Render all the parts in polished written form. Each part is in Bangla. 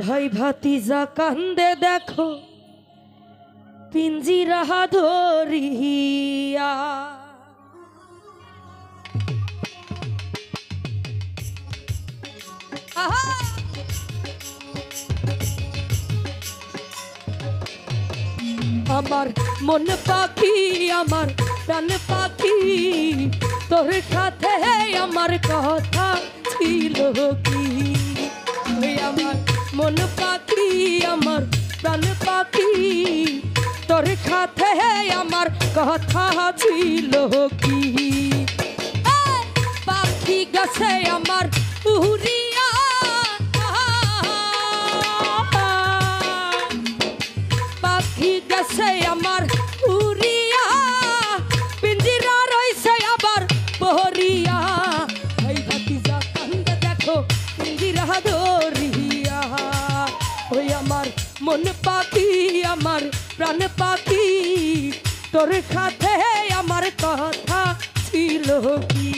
ভাই ভাতিজা কান্দে দেখো পিঞ্জিরা ধরিয়া আমার মন পাখি আমার প্রাণ পাখি তোর সাথে আমার কথা ছিল কি আমার মন পাখি আমার প্রাণ পাখি তোর সাথে আমার কথা ছিল কি পাখি গেছে আমার উড়িয়া পাখি গেছে আমার উড়িয়া পিঞ্জিরা রইছে আবার বহরিয়া ভাই ভাতিজা কান্দে দেখো পিঞ্জিরা ধরিয়া ওই আমার মন পাখি আমার প্রাণ পাখি তোর সাথে আমার কথা ছিল কি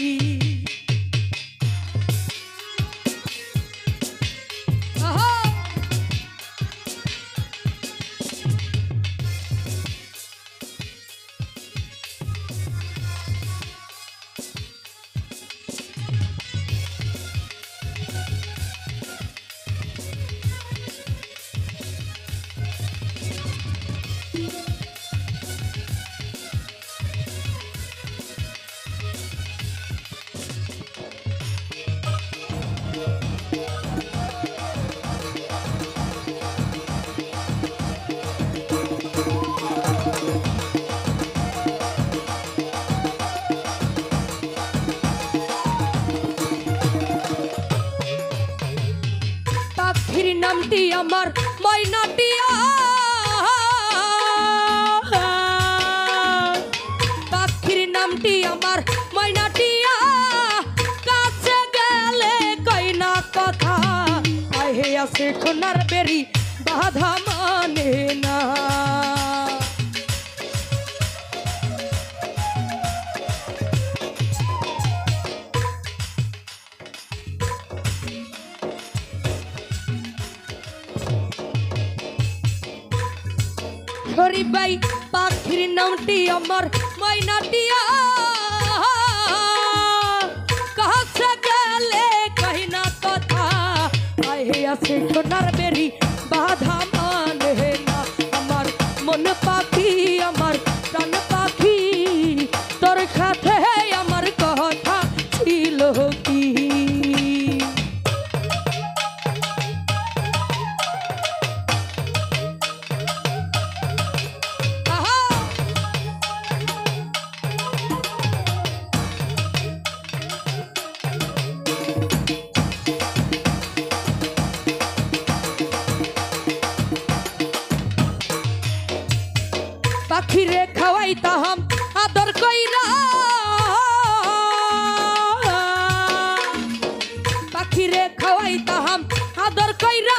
পাখির নামটি আমার ময়নাটিয়া পাখির নামটি আমার ময়নাটিয়া কাছে গেলে কই না কথা আহে আছে সোনার বেরি বাধা মানে না শরীফ ভাই পাখির নামটি আমার ময়নাটিয়া কাছে গেলে কই না কথা আহে আছে সোনার বেরি বাধা মানে না আমার মন পাখি আমার প্রাণ পাখি তোর সাথে আমার কথা ছিল কি পাখিরে খাওয়াইতাম আদর কইরা পাখিরে খাওয়াইতাম আদর কইরা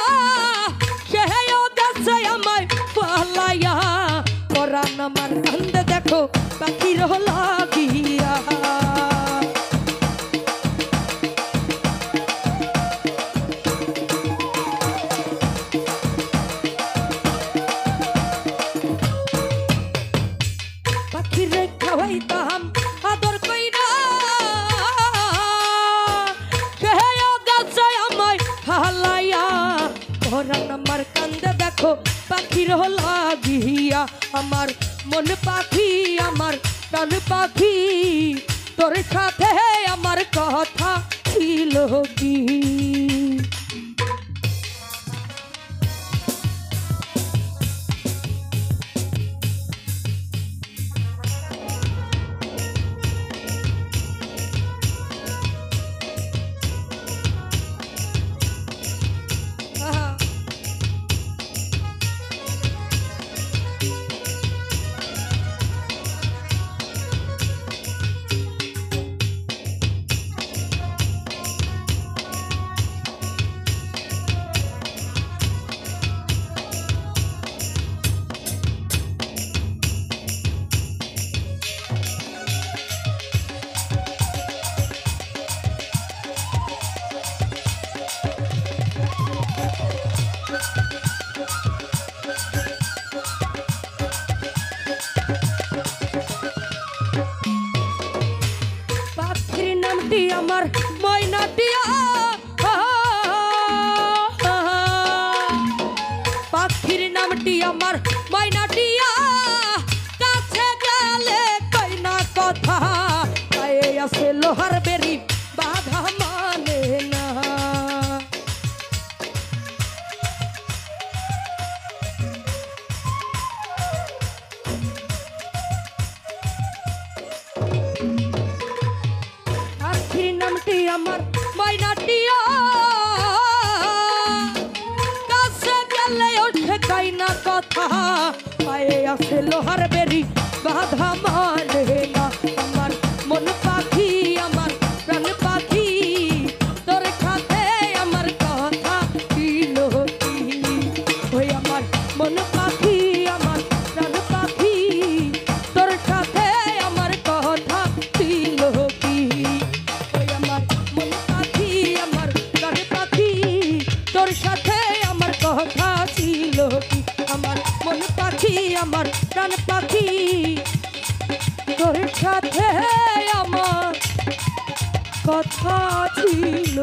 সেও গেছে আমায় পালাইয়া পরাণ আমার কান্দে দেখো পাখির লাগিয়া পাখিরে খাওয়াইতাম আদর কইরা সেও গেছে আমায় হালাইয়া পরাণ আমার কান্দে দেখো পাখির লাগিয়া আমার মন পাখি আমার প্রাণ পাখি তোর সাথে আমার কথা ছিল কি ময়নাটিয়া পাখির নামটি আমার ময়নাটিয়া কাছে গেলে কই না কথা পায়ে আছে লোহার বেরি বাধা মানে না পাখির নামটি আমার ময়নাটিয়া কাছে গেলে ওঠে কই না কথা পায়ে আছে লোহার বেরি বাধা মানে না আমার মন পাখি আমার প্রাণ পাখি তোর সাথে আমার কথা ছিল কি ওই আমার মন পাখি আমার প্রাণ পাখি তোর সাথে আমার কথা ছিল কি ওই আমার মন পাখি আমার প্রাণ পাখি তোর সাথে আমার কথা ছিল কি আমার মন পাখি আমার প্রাণ পাখি তোর সাথে আমার কথা ছিল